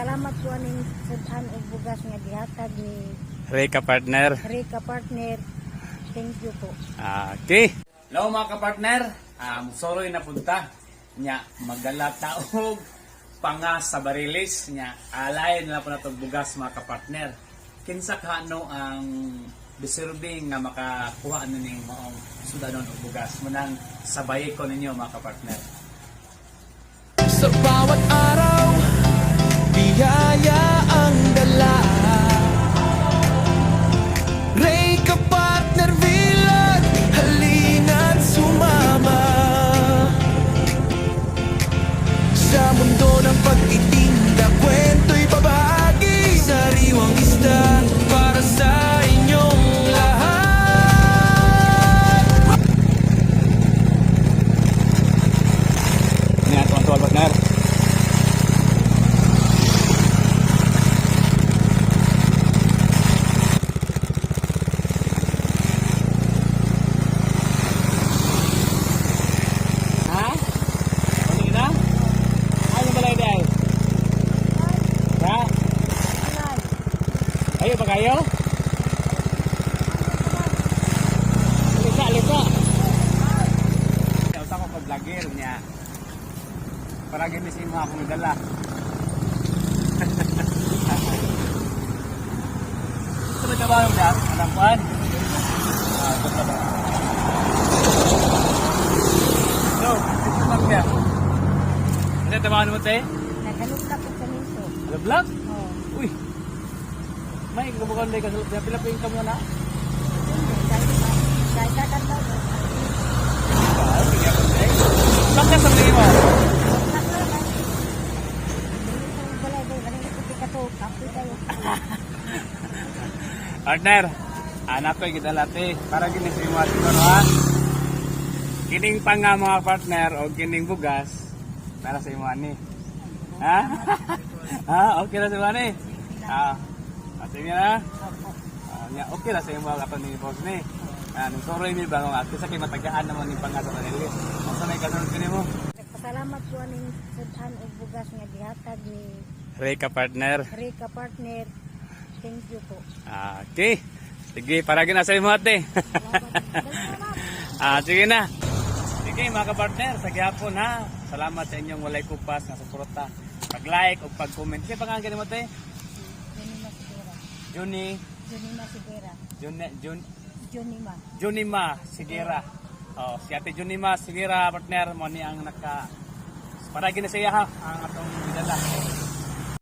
Nagpasalamat po aning sudan og bugas nga gihatag ni Reka partner. Reka partner. Thank you po. Okay. Hello mga kapartner. Soroy na punta. Nya magdala taog pangas sa barilis. Nya alay na po na itong bugas mga kapartner. Kinsa kano ang deserving nga makakuha na ning maong sudanon og bugas. Munang sabay ko ninyo mga kapartner. Sa bawat araw, biyaya ang dala. Reka partner Vlog, halina't sumama sa mundo ng pagtitinda, kwento'y babahagi, sariwang isda para sa inyong lahat. Nya tuan-tuan partner. Ayo pa kayo? Alisa. Usa ko pag-vlogger niya. Para gimisin mo akong dala. Ito ba ba yung dyan? Alampan? Ito ba? So, ito ba kaya? Ano ito ba mo tayo? Naghaluplak ko sa minto. Alablag? Oh. Uy! May gumukon na ikaw sa pilapin ka muna. Dahil kakanta ko. Bakit sa tingin mo? Partner, anak ko gidalati para ginisimo siguro ha. Kining pa nga mga partner o kining bugas para sa imo ani. Ha? Ha, okay na sa imo ani. Sige na. Okay na sa imo ako ni boss ni. Nung soroy mi ba nga kasi kay matagaan naman ni pangasa kanili. Unsa may kasunod kini mo? Nagpasalamat po aning sudan og bugas nga gihatag ni Reka partner. Reka partner. Thank you po. Okay. Sige, para gina sa imo ate. Sige na. Sige mga kapartner, sa gihapon ha. Salamat sa inyong walay kupas nga suporta. Pag-like o pag-comment. Kasi pangalan mo ate? Junima Sigera. Junima Sigera. Oh, si Ate Junima Sigera partner mo ni ang para gina sa iya ha ang atong bidala.